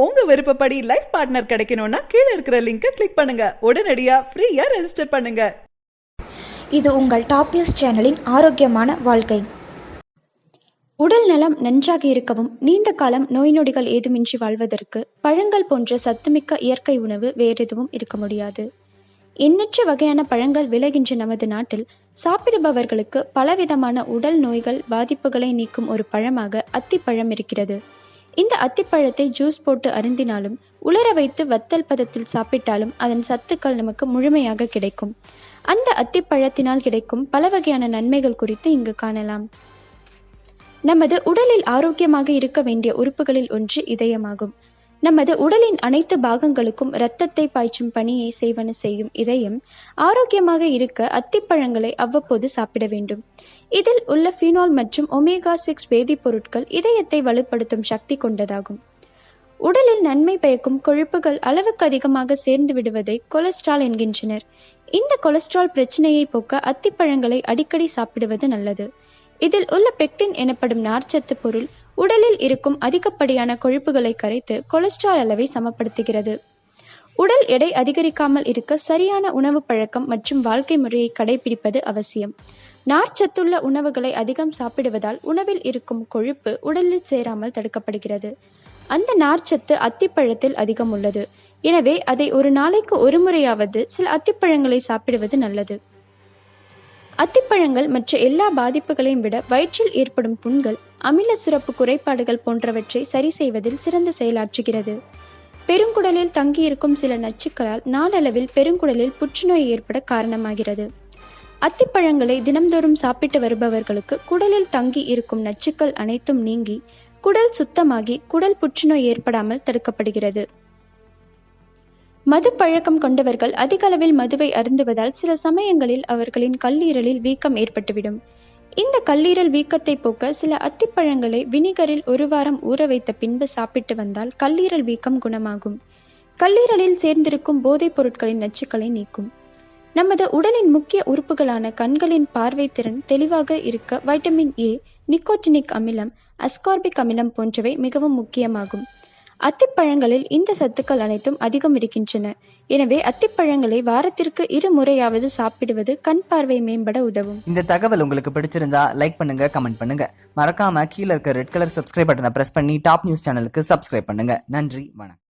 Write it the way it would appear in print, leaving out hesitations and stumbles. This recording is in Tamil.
உங்க விருப்பப்படி லைஃப் பார்ட்னர் கிடைக்கணும்னா கீழே இருக்கிற லிங்கை கிளிக் பண்ணுங்க. உடனடியா ஃப்ரீயா ரெஜிஸ்டர் பண்ணுங்க. இது உங்கள் டாப் நியூஸ் சேனலின் ஆரோக்கியமான வாழ்க்கை. உடல் நலம் நன்றாக இருக்கவும் நீண்ட காலம் நோய் நொடிகள் ஏதுமின்றி வாழ்வதற்கு பழங்கள் போன்ற சத்துமிக்க இயற்கை உணவு வேறெதுவும் இருக்க முடியாது. எண்ணற்ற வகையான பழங்கள் விளைகின்ற நமது நாட்டில் சாப்பிடுபவர்களுக்கு பலவிதமான உடல் நோய்கள் பாதிப்புகளை நீக்கும் ஒரு பழமாக அத்திப்பழம் இருக்கிறது. இந்த அத்திப்பழத்தை ஜூஸ் போட்டு அருந்தினாலும் உலர வைத்து வத்தல் பதத்தில் சாப்பிட்டாலும் அதன் சத்துக்கள் நமக்கு முழுமையாக கிடைக்கும். அந்த அத்திப்பழத்தினால் கிடைக்கும் பல வகையான நன்மைகள் குறித்து இங்கு காணலாம். நமது உடலில் ஆரோக்கியமாக இருக்க வேண்டிய உறுப்புகளில் ஒன்று இதயமாகும். நமது உடலின் அனைத்து பாகங்களுக்கும் இரத்தத்தை பாய்ச்சும் பணியை செய்யும் இதயம் ஆரோக்கியமாக இருக்க அத்திப்பழங்களை அவ்வப்போது சாப்பிட வேண்டும். இதில் உள்ள ஃபீனால் மற்றும் ஒமேகா-6 வேதிப்பொருட்கள் இதயத்தை வலுப்படுத்தும் சக்தி கொண்டதாகும். உடலில் நன்மை பயக்கும் கொழுப்புகள் அளவுக்கு அதிகமாக சேர்ந்து விடுவதை கொலஸ்ட்ரால் என்கின்றனர். இந்த கொலஸ்ட்ரால் பிரச்சனையை போக்க அத்திப்பழங்களை அடிக்கடி சாப்பிடுவது நல்லது. இதில் உள்ள பெக்டின் எனப்படும் நார்ச்சத்து பொருள் உடலில் இருக்கும் அதிகப்படியான கொழுப்புகளை கரைத்து கொலஸ்ட்ரால் அளவை சமப்படுத்துகிறது. உடல் எடை அதிகரிக்காமல் இருக்க சரியான உணவு பழக்கம் மற்றும் வாழ்க்கை முறையை கடைபிடிப்பது அவசியம். நார்ச்சத்துள்ள உணவுகளை அதிகம் சாப்பிடுவதால் உணவில் இருக்கும் கொழுப்பு உடலில் சேராமல் தடுக்கப்படுகிறது. அந்த நார்ச்சத்து அத்திப்பழத்தில் அதிகம் உள்ளது. எனவே அதை ஒரு நாளைக்கு ஒரு முறையாவது சில அத்திப்பழங்களை சாப்பிடுவது நல்லது. அத்திப்பழங்கள் மற்ற எல்லா பாதிப்புகளையும் விட வயிற்றில் ஏற்படும் புண்கள், அமில சுரப்பு குறைபாடுகள் போன்றவற்றை சரி செய்வதில் சிறந்த செயலாற்றுகிறது. பெருங்குடலில் தங்கியிருக்கும் சில நச்சுக்களால் நாளளவில் பெருங்குடலில் புற்றுநோய் ஏற்பட காரணமாகிறது. அத்திப்பழங்களை தினம்தோறும் சாப்பிட்டு வருபவர்களுக்கு குடலில் தங்கி இருக்கும் நச்சுக்கள் அனைத்தும் நீங்கி குடல் சுத்தமாகி குடல் புற்றுநோய் ஏற்படாமல் தடுக்கப்படுகிறது. மது பழக்கம் கொண்டவர்கள் அதிக அளவில் மதுவை அருந்துவதால் சில சமயங்களில் அவர்களின் கல்லீரலில் வீக்கம் ஏற்பட்டுவிடும். இந்த கல்லீரல் வீக்கத்தை போக்க சில அத்திப்பழங்களை வினிகரில் 1 வாரம் ஊற வைத்த பின்பு சாப்பிட்டு வந்தால் கல்லீரல் வீக்கம் குணமாகும். கல்லீரலில் சேர்ந்திருக்கும் போதைப் பொருட்களின் நச்சுக்களை நீக்கும். நமது உடலின் முக்கிய உறுப்புகளான கண்களின் பார்வை திறன் தெளிவாக இருக்க வைட்டமின் ஏ, நிக்கோட்டினிக் அமிலம், அஸ்கார்பிக் அமிலம் போன்றவை மிகவும் முக்கியமாகும். அத்திப்பழங்களில் இந்த சத்துக்கள் அனைத்தும் அதிகம் இருக்கின்றன. எனவே அத்திப்பழங்களை வாரத்திற்கு 2 முறையாவது சாப்பிடுவது கண் பார்வை மேம்பட உதவும். இந்த தகவல் உங்களுக்கு பிடிச்சிருந்தா லைக் பண்ணுங்க, கமெண்ட் பண்ணுங்க. மறக்காம கீழே இருக்க ரெட் கலர் சப்ஸ்கிரைப் பட்டனை பிரஸ் பண்ணி டாப் நியூஸ் சேனலுக்கு சப்ஸ்கிரைப் பண்ணுங்க. நன்றி, வணக்கம்.